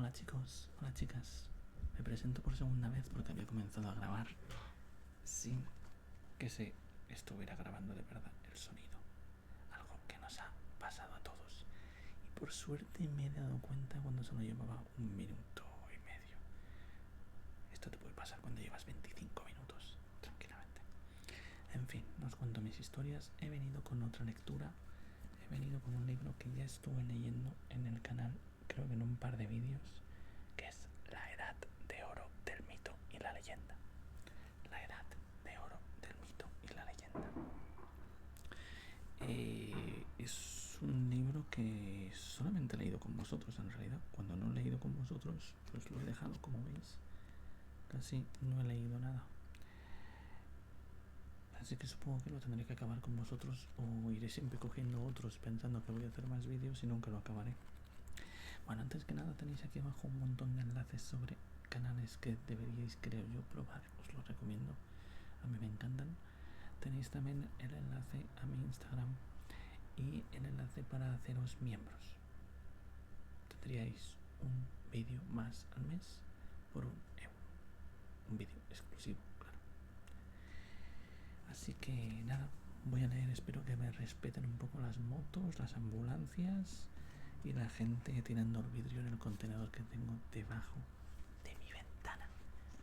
Hola chicos, hola chicas. Me presento por segunda vez porque había comenzado a grabar sin que se estuviera grabando de verdad el sonido. Algo que nos ha pasado a todos. Y por suerte me he dado cuenta cuando solo llevaba 1 minuto y medio. Esto te puede pasar cuando llevas 25 minutos, tranquilamente. En fin, no os cuento mis historias. He venido con otra lectura. He venido con un libro que ya estuve leyendo en el canal, creo que en un par de vídeos, que es La Edad de Oro del Mito y la Leyenda. La Edad de Oro del Mito y la Leyenda. Es un libro que solamente he leído con vosotros en realidad. Cuando no he leído con vosotros, pues lo he dejado, como veis. Casi no he leído nada. Así que supongo que lo tendré que acabar con vosotros o iré siempre cogiendo otros pensando que voy a hacer más vídeos y nunca lo acabaré. Bueno, antes que nada tenéis aquí abajo un montón de enlaces sobre canales que deberíais, creo yo, probar. Os los recomiendo. A mí me encantan. Tenéis también el enlace a mi Instagram y el enlace para haceros miembros. Tendríais un vídeo más al mes por €1. Un vídeo exclusivo, claro. Así que nada, voy a leer. Espero que me respeten un poco las motos, las ambulancias y la gente tirando el vidrio en el contenedor que tengo debajo de mi ventana.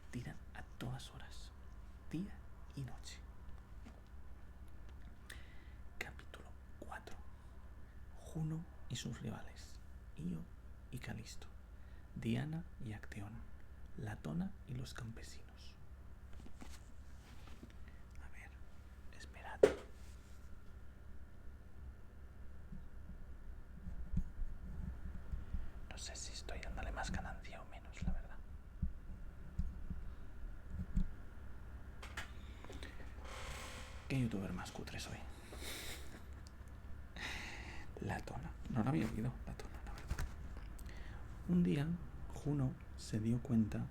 Tiran a todas horas, día y noche. Capítulo 4. Juno y sus rivales, Io y Calisto, Diana y Acteón, Latona y los campesinos. A ver, esperad. No sé si estoy dándole más ganancia o menos, la verdad. ¿Qué youtuber más cutre soy? Latona. No lo había oído, Latona, la verdad. Un día, Juno se dio cuenta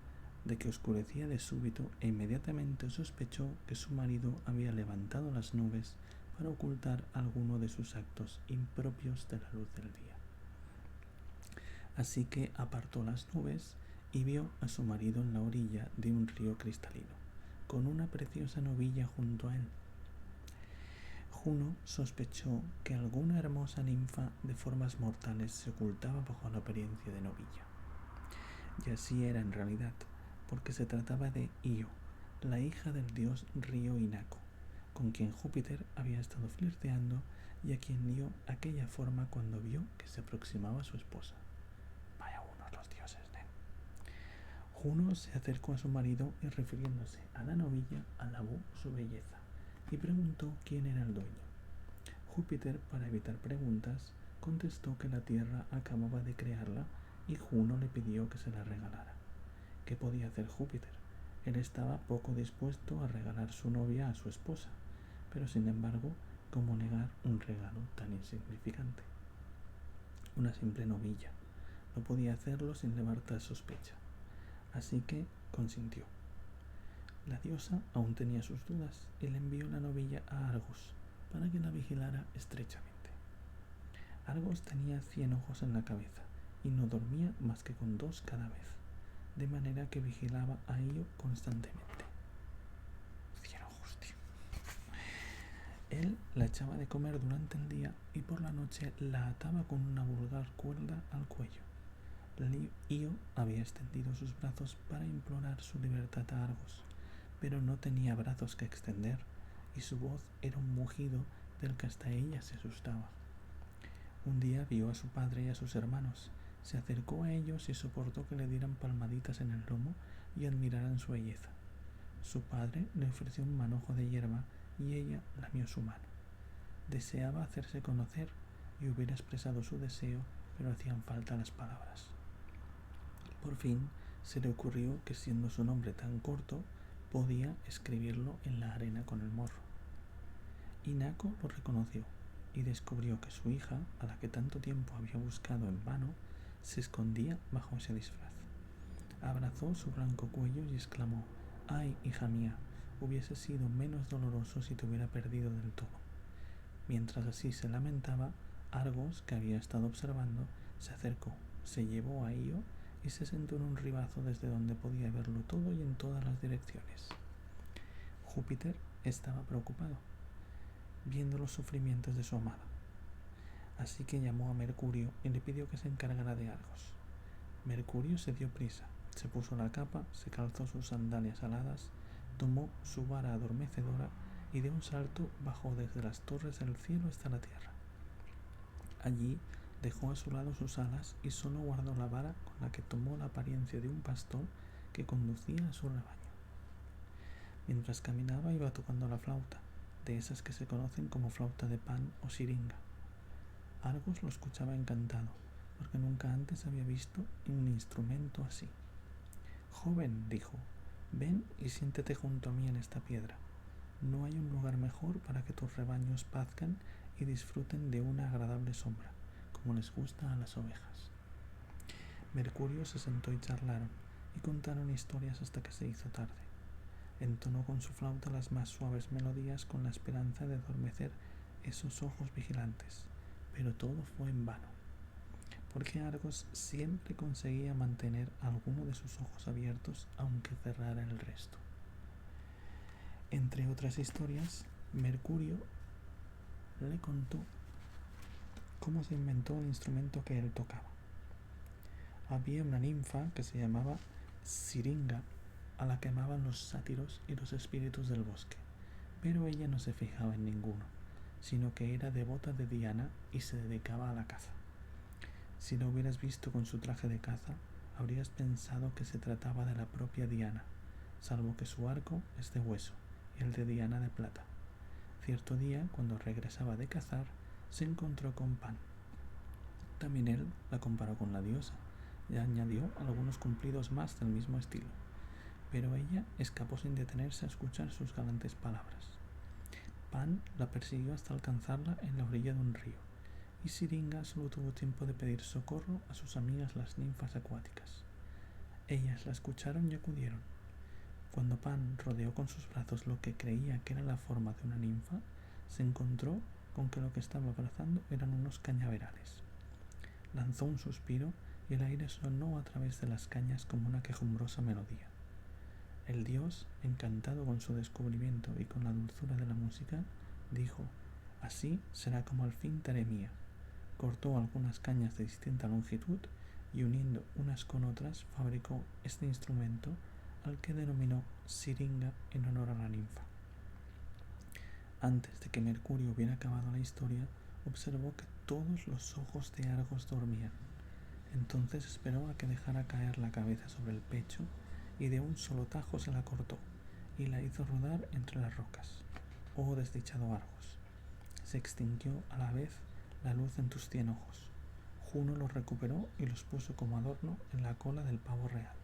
de que oscurecía de súbito e inmediatamente sospechó que su marido había levantado las nubes para ocultar alguno de sus actos impropios de la luz del día. Así que apartó las nubes y vio a su marido en la orilla de un río cristalino, con una preciosa novilla junto a él. Juno sospechó que alguna hermosa ninfa de formas mortales se ocultaba bajo la apariencia de novilla. Y así era en realidad, porque se trataba de Io, la hija del dios río Inaco, con quien Júpiter había estado flirteando y a quien dio aquella forma cuando vio que se aproximaba a su esposa. Vaya unos los dioses, ¿eh? Juno se acercó a su marido y, refiriéndose a la novilla, alabó su belleza y preguntó quién era el dueño. Júpiter, para evitar preguntas, contestó que la Tierra acababa de crearla y Juno le pidió que se la regalara. ¿Qué podía hacer Júpiter? Él estaba poco dispuesto a regalar su novia a su esposa, pero sin embargo, ¿cómo negar un regalo tan insignificante? Una simple novilla. No podía hacerlo sin levantar sospecha. Así que consintió. La diosa aún tenía sus dudas y le envió la novilla a Argos para que la vigilara estrechamente. Argos tenía 100 ojos en la cabeza y no dormía más que con 2 cada vez, de manera que vigilaba a Io constantemente. 100 ojos, tío. Él la echaba de comer durante el día y por la noche la ataba con una vulgar cuerda al cuello. Io había extendido sus brazos para implorar su libertad a Argos, pero no tenía brazos que extender y su voz era un mugido del que hasta ella se asustaba. Un día vio a su padre y a sus hermanos, se acercó a ellos y soportó que le dieran palmaditas en el lomo y admiraran su belleza. Su padre le ofreció un manojo de hierba y ella lamió su mano. Deseaba hacerse conocer y hubiera expresado su deseo, pero hacían falta las palabras. Por fin se le ocurrió que, siendo su nombre tan corto, podía escribirlo en la arena con el morro. Inaco lo reconoció y descubrió que su hija, a la que tanto tiempo había buscado en vano, se escondía bajo ese disfraz. Abrazó su blanco cuello y exclamó: «¡Ay, hija mía! Hubiese sido menos doloroso si te hubiera perdido del todo». Mientras así se lamentaba, Argos, que había estado observando, se acercó, se llevó a Io y se sentó en un ribazo desde donde podía verlo todo y en todas las direcciones. Júpiter estaba preocupado, viendo los sufrimientos de su amada. Así que llamó a Mercurio y le pidió que se encargara de Argos. Mercurio se dio prisa, se puso la capa, se calzó sus sandalias aladas, tomó su vara adormecedora y de un salto bajó desde las torres del cielo hasta la tierra. Allí dejó a su lado sus alas y solo guardó la vara con la que tomó la apariencia de un pastor que conducía a su rebaño. Mientras caminaba iba tocando la flauta, de esas que se conocen como flauta de Pan o siringa. Argos lo escuchaba encantado, porque nunca antes había visto un instrumento así. «Joven», dijo, «ven y siéntete junto a mí en esta piedra. No hay un lugar mejor para que tus rebaños pazcan y disfruten de una agradable sombra, como les gusta a las ovejas». Mercurio se sentó y charlaron, y contaron historias hasta que se hizo tarde. Entonó con su flauta las más suaves melodías con la esperanza de adormecer esos ojos vigilantes, pero todo fue en vano, porque Argos siempre conseguía mantener alguno de sus ojos abiertos aunque cerrara el resto. Entre otras historias, Mercurio le contó cómo se inventó el instrumento que él tocaba. Había una ninfa que se llamaba Siringa, a la que amaban los sátiros y los espíritus del bosque, pero ella no se fijaba en ninguno, sino que era devota de Diana y se dedicaba a la caza. Si la hubieras visto con su traje de caza, habrías pensado que se trataba de la propia Diana, salvo que su arco es de hueso y el de Diana de plata. Cierto día, cuando regresaba de cazar, se encontró con Pan. También él la comparó con la diosa y añadió algunos cumplidos más del mismo estilo, pero ella escapó sin detenerse a escuchar sus galantes palabras. Pan la persiguió hasta alcanzarla en la orilla de un río, y Siringa solo tuvo tiempo de pedir socorro a sus amigas las ninfas acuáticas. Ellas la escucharon y acudieron. Cuando Pan rodeó con sus brazos lo que creía que era la forma de una ninfa, se encontró con que lo que estaba abrazando eran unos cañaverales. Lanzó un suspiro y el aire sonó a través de las cañas como una quejumbrosa melodía. El dios, encantado con su descubrimiento y con la dulzura de la música, dijo: «Así será como al fin te haré mía». Cortó algunas cañas de distinta longitud y uniendo unas con otras fabricó este instrumento al que denominó siringa en honor a la ninfa. Antes de que Mercurio hubiera acabado la historia, observó que todos los ojos de Argos dormían. Entonces esperó a que dejara caer la cabeza sobre el pecho y de un solo tajo se la cortó y la hizo rodar entre las rocas. «Oh desdichado Argos, se extinguió a la vez la luz en tus 100 ojos». Juno los recuperó y los puso como adorno en la cola del pavo real,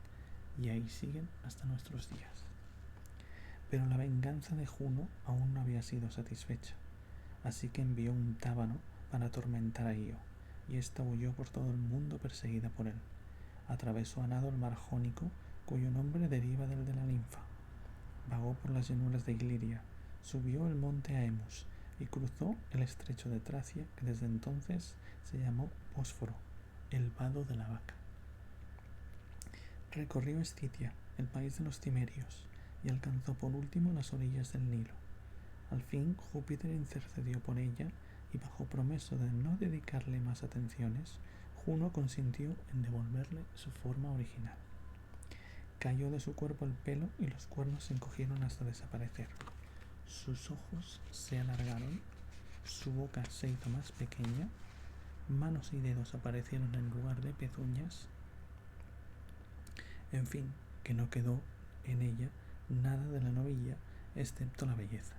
y ahí siguen hasta nuestros días. Pero la venganza de Juno aún no había sido satisfecha, así que envió un tábano para atormentar a Io, y ésta huyó por todo el mundo perseguida por él. Atravesó a nado el mar Jónico, cuyo nombre deriva del de la ninfa. Vagó por las llanuras de Iliria, subió el monte Aemus y cruzó el estrecho de Tracia, que desde entonces se llamó Bósforo, el vado de la vaca. Recorrió Escitia, el país de los cimerios, y alcanzó por último las orillas del Nilo. Al fin Júpiter intercedió por ella y bajo promesa de no dedicarle más atenciones, Juno consintió en devolverle su forma original. Cayó de su cuerpo el pelo y los cuernos se encogieron hasta desaparecer. Sus ojos se alargaron, su boca se hizo más pequeña, manos y dedos aparecieron en lugar de pezuñas. En fin, que no quedó en ella nada de la novilla excepto la belleza.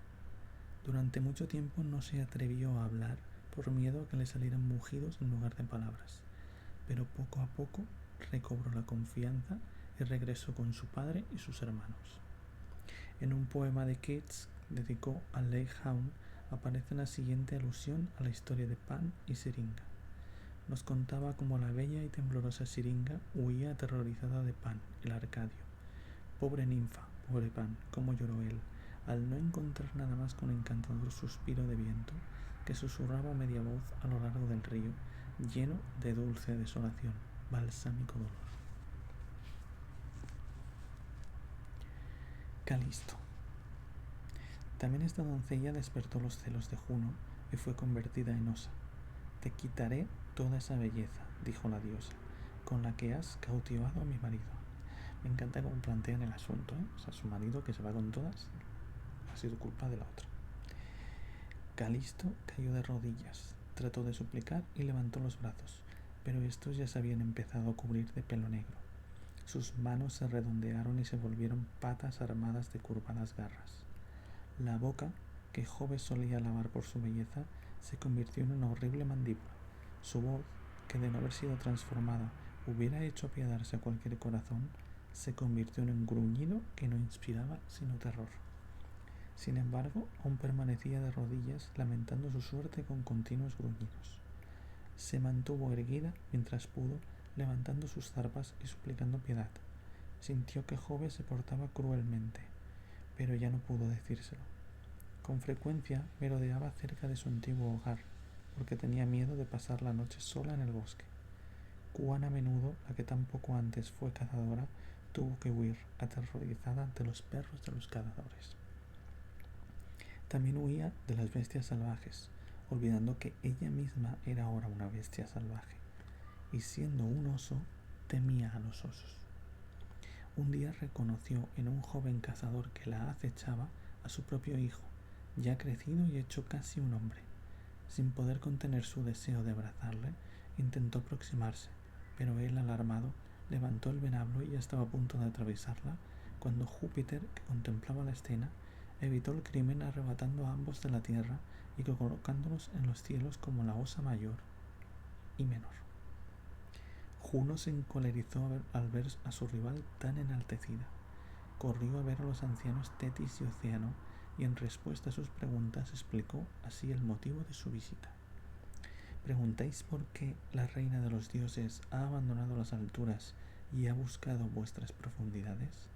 Durante mucho tiempo no se atrevió a hablar por miedo a que le salieran mugidos en lugar de palabras, pero poco a poco recobró la confianza y regresó con su padre y sus hermanos. En un poema de Keats dedicó a Lake Hound aparece la siguiente alusión a la historia de Pan y Siringa. Nos contaba cómo la bella y temblorosa Siringa huía aterrorizada de Pan, el arcadio. Pobre ninfa, pobre Pan, cómo lloró él, al no encontrar nada más que un encantador suspiro de viento que susurraba a media voz a lo largo del río, lleno de dulce desolación, balsámico dolor. Calisto. También esta doncella despertó los celos de Juno y fue convertida en osa. Te quitaré toda esa belleza, dijo la diosa, con la que has cautivado a mi marido. Me encanta cómo plantean el asunto, ¿eh? O sea, su marido que se va con todas ha sido culpa de la otra. Calisto cayó de rodillas, trató de suplicar y levantó los brazos, pero estos ya se habían empezado a cubrir de pelo negro. Sus manos se redondearon y se volvieron patas armadas de curvadas garras. La boca, que Jove solía alabar por su belleza, se convirtió en una horrible mandíbula. Su voz, que de no haber sido transformada hubiera hecho apiadarse a cualquier corazón, se convirtió en un gruñido que no inspiraba sino terror. Sin embargo, aún permanecía de rodillas lamentando su suerte con continuos gruñidos. Se mantuvo erguida mientras pudo, levantando sus zarpas y suplicando piedad. Sintió que Jove se portaba cruelmente, pero ya no pudo decírselo. Con frecuencia merodeaba cerca de su antiguo hogar, porque tenía miedo de pasar la noche sola en el bosque. Cuán a menudo la que tan poco antes fue cazadora tuvo que huir, aterrorizada ante los perros de los cazadores. También huía de las bestias salvajes, olvidando que ella misma era ahora una bestia salvaje, y siendo un oso, temía a los osos. Un día reconoció en un joven cazador que la acechaba a su propio hijo, ya crecido y hecho casi un hombre. Sin poder contener su deseo de abrazarle, intentó aproximarse, pero él, alarmado, levantó el venablo y ya estaba a punto de atravesarla cuando Júpiter, que contemplaba la escena, evitó el crimen arrebatando a ambos de la tierra y colocándolos en los cielos como la osa mayor y menor. Juno se encolerizó al ver a su rival tan enaltecida. Corrió a ver a los ancianos Tetis y Océano y en respuesta a sus preguntas explicó así el motivo de su visita. ¿Preguntáis por qué la reina de los dioses ha abandonado las alturas y ha buscado vuestras profundidades?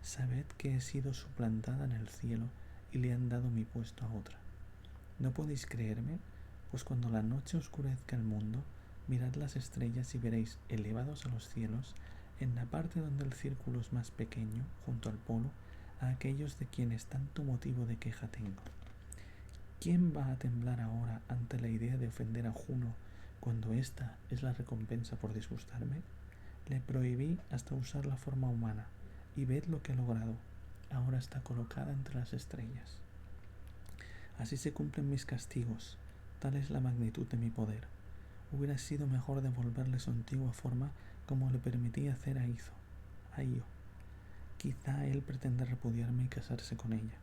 Sabed que he sido suplantada en el cielo y le han dado mi puesto a otra. ¿No podéis creerme? Pues cuando la noche oscurezca el mundo, mirad las estrellas y veréis elevados a los cielos, en la parte donde el círculo es más pequeño, junto al polo, a aquellos de quienes tanto motivo de queja tengo. ¿Quién va a temblar ahora ante la idea de ofender a Juno cuando esta es la recompensa por disgustarme? Le prohibí hasta usar la forma humana, y ved lo que he logrado. Ahora está colocada entre las estrellas. Así se cumplen mis castigos, tal es la magnitud de mi poder. Hubiera sido mejor devolverle su antigua forma como le permití hacer a Io. Quizá él pretenda repudiarme y casarse con ella.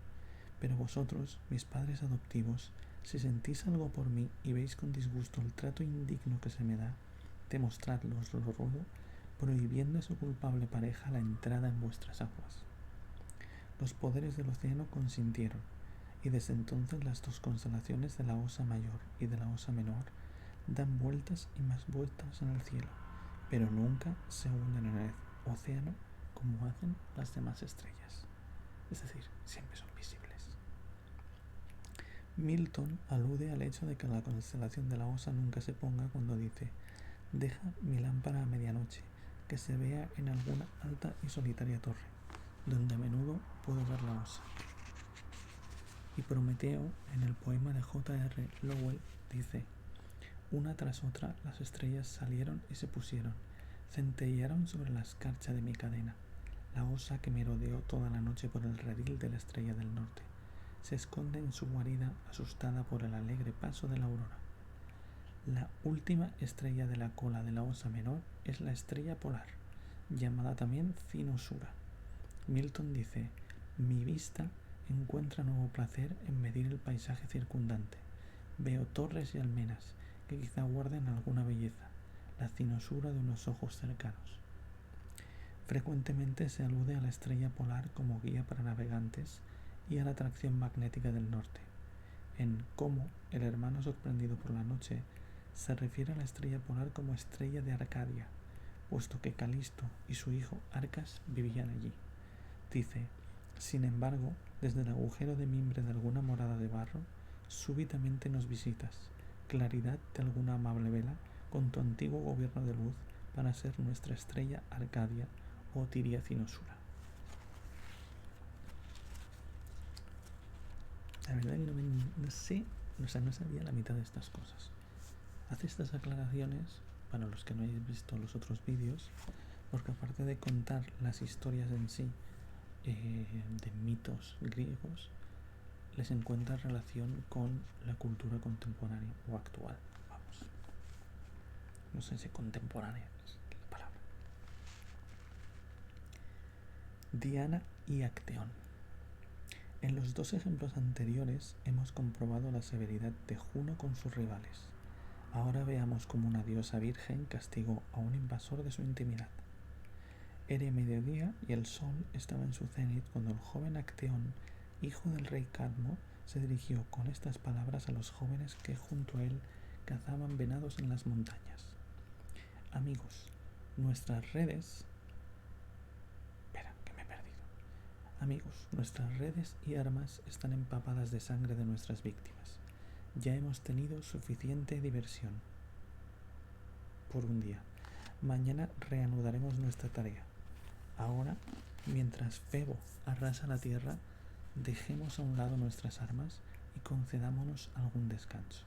Pero vosotros, mis padres adoptivos, si sentís algo por mí y veis con disgusto el trato indigno que se me da, demostradlo, os lo ruego, prohibiendo a su culpable pareja la entrada en vuestras aguas. Los poderes del océano consintieron, y desde entonces las dos constelaciones de la Osa Mayor y de la Osa Menor dan vueltas y más vueltas en el cielo, pero nunca se hunden en el océano como hacen las demás estrellas. Es decir, siempre son visibles. Milton alude al hecho de que la constelación de la Osa nunca se ponga cuando dice: deja mi lámpara a medianoche, que se vea en alguna alta y solitaria torre, donde a menudo puedo ver la Osa. Y Prometeo, en el poema de J.R. Lowell, dice: una tras otra las estrellas salieron y se pusieron, centellearon sobre la escarcha de mi cadena. La osa que me rodeó toda la noche por el redil de la estrella del norte se esconde en su guarida asustada por el alegre paso de la aurora. La última estrella de la cola de la Osa Menor es la estrella polar, llamada también Cynosura. Milton dice: mi vista encuentra nuevo placer en medir el paisaje circundante. Veo torres y almenas que quizá guarden alguna belleza, la cynosura de unos ojos cercanos. Frecuentemente se alude a la estrella polar como guía para navegantes y a la atracción magnética del norte. En Como, el hermano sorprendido por la noche, se refiere a la estrella polar como estrella de Arcadia, puesto que Calisto y su hijo Arcas vivían allí. Dice: sin embargo, desde el agujero de mimbre de alguna morada de barro, súbitamente nos visitas, claridad de alguna amable vela, con tu antiguo gobierno de luz, para ser nuestra estrella Arcadia o Tiria Cynosura. La verdad que no sé, o sea, no sabía la mitad de estas cosas. Hace estas aclaraciones para los que no hayáis visto los otros vídeos, porque aparte de contar las historias en sí de mitos griegos, les encuentra relación con la cultura contemporánea o actual. Vamos, no sé si contemporánea es la palabra. Diana y Acteón. En los dos ejemplos anteriores hemos comprobado la severidad de Juno con sus rivales. Ahora veamos cómo una diosa virgen castigó a un invasor de su intimidad. Era mediodía y el sol estaba en su cenit cuando el joven Acteón, hijo del rey Cadmo, se dirigió con estas palabras a los jóvenes que junto a él cazaban venados en las montañas. Amigos, nuestras redes... Espera, que me he perdido. Amigos, nuestras redes y armas están empapadas de sangre de nuestras víctimas. Ya hemos tenido suficiente diversión por un día. Mañana reanudaremos nuestra tarea. Ahora, mientras Febo arrasa la tierra, dejemos a un lado nuestras armas y concedámonos algún descanso.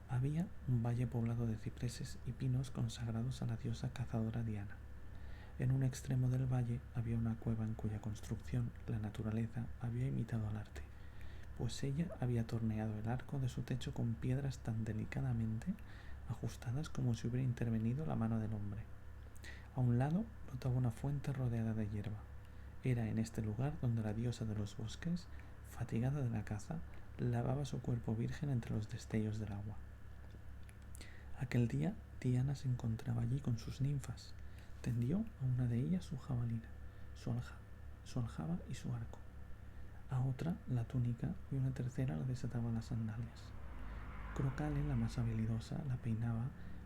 Había un valle poblado de cipreses y pinos consagrados a la diosa cazadora Diana. En un extremo del valle había una cueva en cuya construcción la naturaleza había imitado al arte, pues ella había torneado el arco de su techo con piedras tan delicadamente ajustadas como si hubiera intervenido la mano del hombre. A un lado brotaba una fuente rodeada de hierba. Era en este lugar donde la diosa de los bosques, fatigada de la caza, lavaba su cuerpo virgen entre los destellos del agua. Aquel día Diana se encontraba allí con sus ninfas. Tendió a una de ellas su jabalina, su aljaba y su arco. A otra la túnica y una tercera le desataba las sandalias. Crocale, la más habilidosa, la peinaba,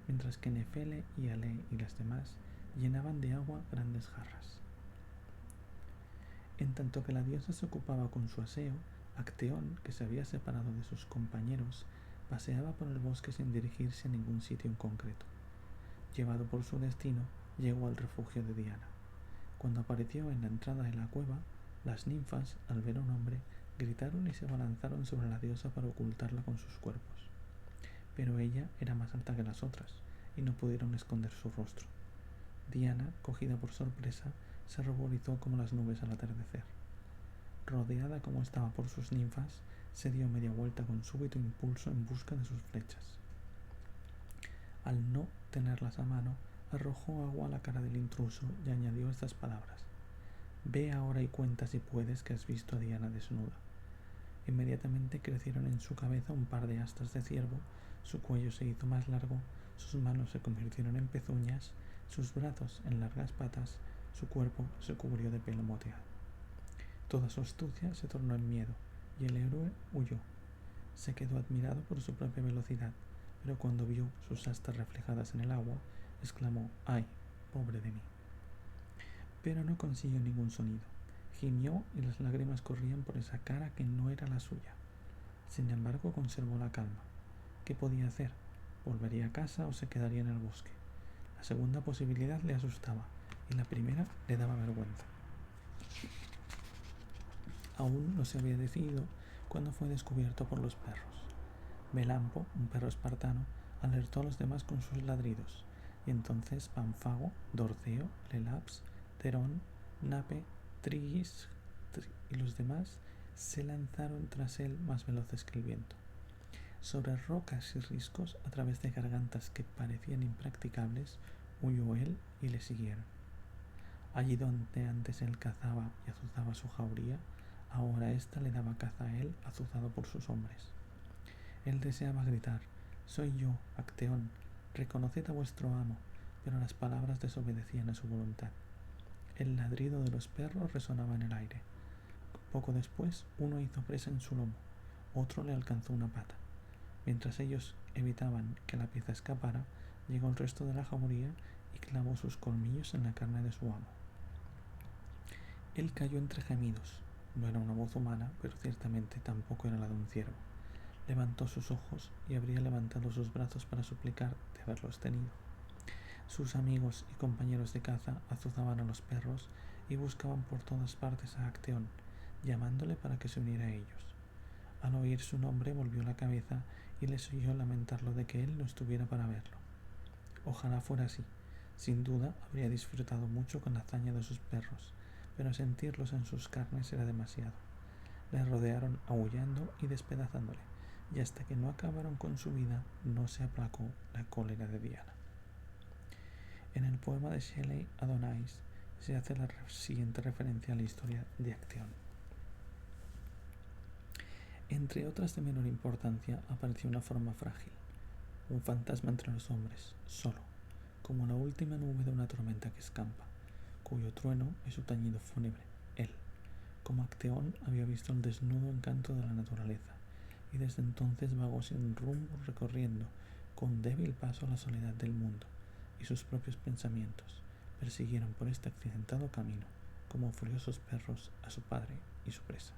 mientras que Nefele y Ale y las demás llenaban de agua grandes jarras. En tanto que la diosa se ocupaba con su aseo, Acteón, que se había separado de sus compañeros, paseaba por el bosque sin dirigirse a ningún sitio en concreto. Llevado por su destino, llegó al refugio de Diana. Cuando apareció en la entrada de la cueva, las ninfas, al ver a un hombre, gritaron y se abalanzaron sobre la diosa para ocultarla con sus cuerpos. Pero ella era más alta que las otras, y no pudieron esconder su rostro. Diana, cogida por sorpresa, se ruborizó como las nubes al atardecer. Rodeada como estaba por sus ninfas, se dio media vuelta con súbito impulso en busca de sus flechas. Al no tenerlas a mano, arrojó agua a la cara del intruso y añadió estas palabras: «Ve ahora y cuenta si puedes que has visto a Diana desnuda». Inmediatamente crecieron en su cabeza un par de astas de ciervo, su cuello se hizo más largo, sus manos se convirtieron en pezuñas, sus brazos en largas patas, su cuerpo se cubrió de pelo moteado. Toda su astucia se tornó en miedo, y el héroe huyó. Se quedó admirado por su propia velocidad, pero cuando vio sus astas reflejadas en el agua, exclamó: «¡Ay, pobre de mí!». Pero no consiguió ningún sonido. Gimió y las lágrimas corrían por esa cara que no era la suya. Sin embargo, conservó la calma. ¿Qué podía hacer? ¿Volvería a casa o se quedaría en el bosque? La segunda posibilidad le asustaba y la primera le daba vergüenza. Aún no se había decidido cuando fue descubierto por los perros. Melampo, un perro espartano, alertó a los demás con sus ladridos, y entonces Panfago, Dorceo, Lelaps, Terón, Nape, Trigis y los demás se lanzaron tras él más veloces que el viento. Sobre rocas y riscos, a través de gargantas que parecían impracticables, huyó él y le siguieron. Allí donde antes él cazaba y azuzaba su jauría, ahora ésta le daba caza a él azuzado por sus hombres. Él deseaba gritar: «Soy yo, Acteón, reconoced a vuestro amo», pero las palabras desobedecían a su voluntad. El ladrido de los perros resonaba en el aire. Poco después, uno hizo presa en su lomo, otro le alcanzó una pata. Mientras ellos evitaban que la pieza escapara, llegó el resto de la jauría y clavó sus colmillos en la carne de su amo. Él cayó entre gemidos. No era una voz humana, pero ciertamente tampoco era la de un ciervo. Levantó sus ojos y habría levantado sus brazos para suplicar de haberlos tenido. Sus amigos y compañeros de caza azuzaban a los perros y buscaban por todas partes a Acteón, llamándole para que se uniera a ellos. Al oír su nombre volvió la cabeza y les oyó lamentarlo de que él no estuviera para verlo. Ojalá fuera así. Sin duda habría disfrutado mucho con la hazaña de sus perros, pero sentirlos en sus carnes era demasiado. Le rodearon aullando y despedazándole, y hasta que no acabaron con su vida no se aplacó la cólera de Diana. En el poema de Shelley, Adonais, se hace la siguiente referencia a la historia de Acteón. Entre otras de menor importancia apareció una forma frágil, un fantasma entre los hombres, solo, como la última nube de una tormenta que escampa, cuyo trueno es su tañido fúnebre, él. Como Acteón había visto el desnudo encanto de la naturaleza, y desde entonces vagó sin rumbo recorriendo con débil paso la soledad del mundo, y sus propios pensamientos persiguieron por este accidentado camino, como furiosos perros, a su padre y su presa.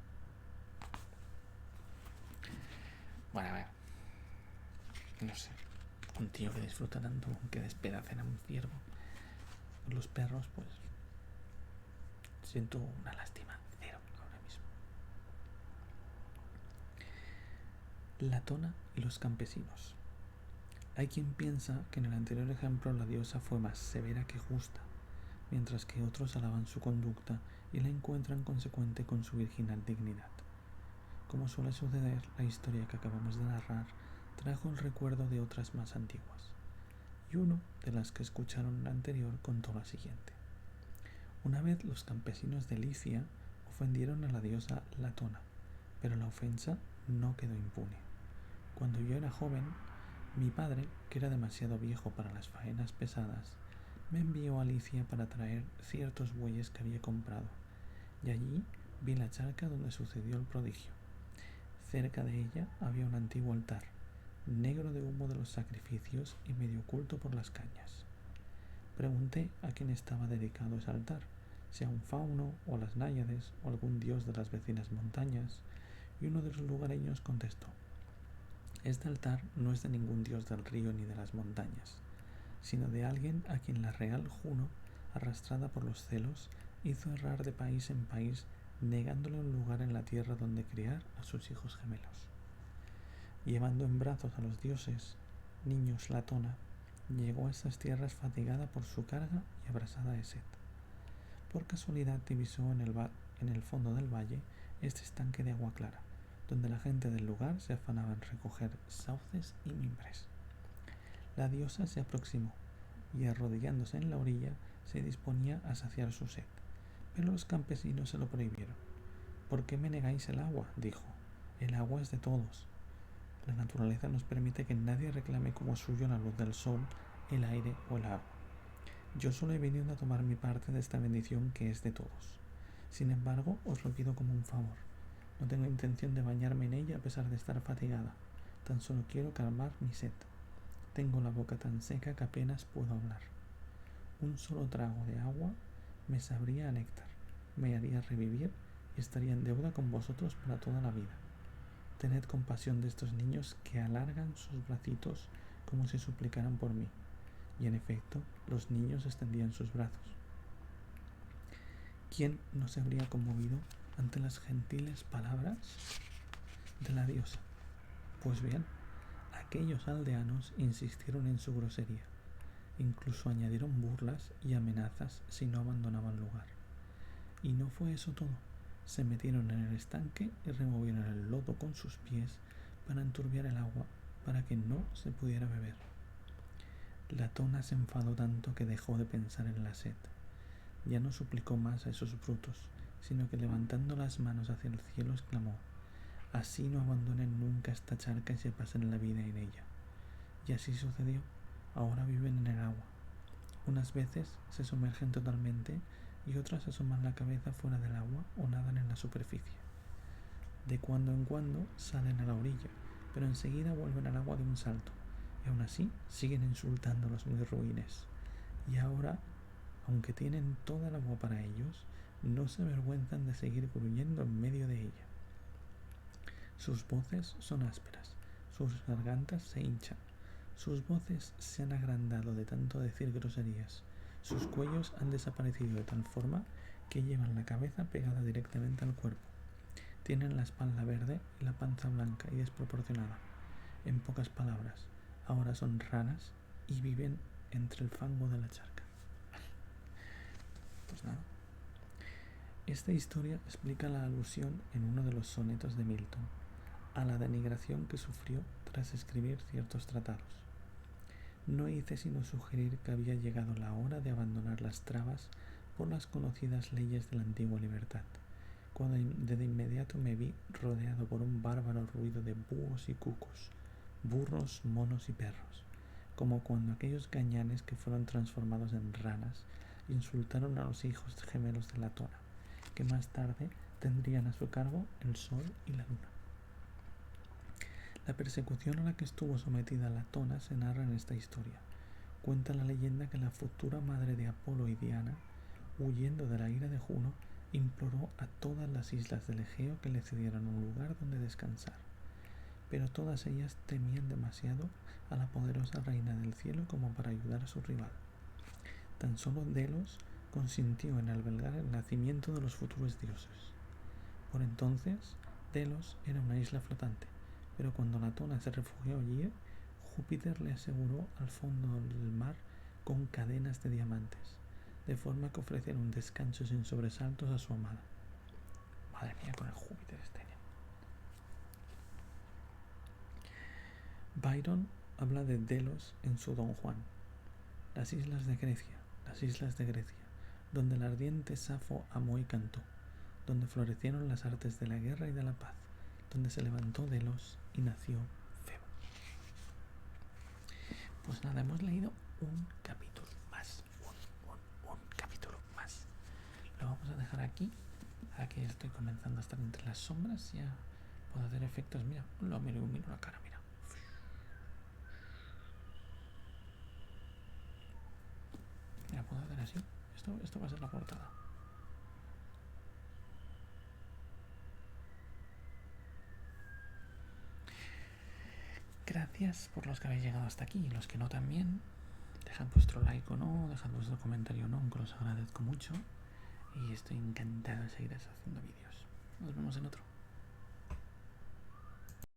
Bueno, a ver, no sé, un tío que disfruta tanto que despedacen a un ciervo. Los perros, pues, siento una lástima cero ahora mismo. Latona y los campesinos. Hay quien piensa que en el anterior ejemplo la diosa fue más severa que justa, mientras que otros alaban su conducta y la encuentran consecuente con su virginal dignidad. Como suele suceder, la historia que acabamos de narrar trajo el recuerdo de otras más antiguas, y uno de las que escucharon la anterior contó la siguiente. Una vez los campesinos de Licia ofendieron a la diosa Latona, pero la ofensa no quedó impune. Cuando yo era joven, mi padre, que era demasiado viejo para las faenas pesadas, me envió a Licia para traer ciertos bueyes que había comprado, y allí vi la charca donde sucedió el prodigio. Cerca de ella había un antiguo altar, negro de humo de los sacrificios y medio oculto por las cañas. Pregunté a quién estaba dedicado ese altar, si a un fauno o las náyades o algún dios de las vecinas montañas, y uno de los lugareños contestó: este altar no es de ningún dios del río ni de las montañas, sino de alguien a quien la real Juno, arrastrada por los celos, hizo errar de país en país, negándole un lugar en la tierra donde criar a sus hijos gemelos. Llevando en brazos a los dioses, niños Latona, llegó a estas tierras fatigada por su carga y abrasada de sed. Por casualidad divisó en el fondo del valle este estanque de agua clara, donde la gente del lugar se afanaba en recoger sauces y mimbres. La diosa se aproximó y, arrodillándose en la orilla, se disponía a saciar su sed, pero los campesinos se lo prohibieron. ¿Por qué me negáis el agua?, dijo. El agua es de todos. La naturaleza nos permite que nadie reclame como suyo la luz del sol, el aire o el agua. Yo solo he venido a tomar mi parte de esta bendición que es de todos. Sin embargo, os lo pido como un favor. No tengo intención de bañarme en ella a pesar de estar fatigada. Tan solo quiero calmar mi sed. Tengo la boca tan seca que apenas puedo hablar. Un solo trago de agua me sabría a néctar, me haría revivir y estaría en deuda con vosotros para toda la vida. Tened compasión de estos niños que alargan sus bracitos como si suplicaran por mí. Y en efecto, los niños extendían sus brazos. ¿Quién no se habría conmovido ante las gentiles palabras de la diosa? Pues bien, aquellos aldeanos insistieron en su grosería. Incluso añadieron burlas y amenazas si no abandonaban el lugar. Y no fue eso todo. Se metieron en el estanque y removieron el lodo con sus pies para enturbiar el agua para que no se pudiera beber. Latona se enfadó tanto que dejó de pensar en la sed. Ya no suplicó más a esos brutos, sino que levantando las manos hacia el cielo exclamó: así no abandonen nunca esta charca y se pasen la vida en ella. Y así sucedió. Ahora viven en el agua. Unas veces se sumergen totalmente y otras asoman la cabeza fuera del agua o nadan en la superficie. De cuando en cuando salen a la orilla, pero enseguida vuelven al agua de un salto, y aún así siguen insultando a los muy ruines. Y ahora, aunque tienen toda el agua para ellos, no se avergüenzan de seguir gruñendo en medio de ella. Sus voces son ásperas, sus gargantas se hinchan, sus voces se han agrandado de tanto decir groserías, sus cuellos han desaparecido de tal forma que llevan la cabeza pegada directamente al cuerpo. Tienen la espalda verde y la panza blanca y desproporcionada. En pocas palabras, ahora son ranas y viven entre el fango de la charca. Pues nada. Esta historia explica la alusión en uno de los sonetos de Milton a la denigración que sufrió tras escribir ciertos tratados. No hice sino sugerir que había llegado la hora de abandonar las trabas por las conocidas leyes de la antigua libertad, cuando de inmediato me vi rodeado por un bárbaro ruido de búhos y cucos, burros, monos y perros, como cuando aquellos gañanes que fueron transformados en ranas insultaron a los hijos gemelos de Latona, que más tarde tendrían a su cargo el sol y la luna. La persecución a la que estuvo sometida Latona se narra en esta historia. Cuenta la leyenda que la futura madre de Apolo y Diana, huyendo de la ira de Juno, imploró a todas las islas del Egeo que le cedieran un lugar donde descansar, pero todas ellas temían demasiado a la poderosa reina del cielo como para ayudar a su rival. Tan solo Delos consintió en albergar el nacimiento de los futuros dioses. Por entonces, Delos era una isla flotante, pero cuando Latona se refugió allí, Júpiter le aseguró al fondo del mar con cadenas de diamantes, de forma que ofreciera un descanso sin sobresaltos a su amada. Madre mía, con el Júpiter este año. Byron habla de Delos en su Don Juan. Las islas de Grecia, donde el ardiente Safo amó y cantó, donde florecieron las artes de la guerra y de la paz, donde se levantó Delos y nació Febo. Pues nada, hemos leído un capítulo más, un capítulo más. Lo vamos a dejar aquí. Ahora que estoy comenzando a estar entre las sombras, ya puedo hacer efectos. Mira, lo miro la cara, mira. Mira, puedo hacer así. Esto va a ser la portada. Gracias por los que habéis llegado hasta aquí y los que no también. Dejad vuestro like o no, dejad vuestro comentario o no, que os agradezco mucho. Y estoy encantado de seguir haciendo vídeos. Nos vemos en otro.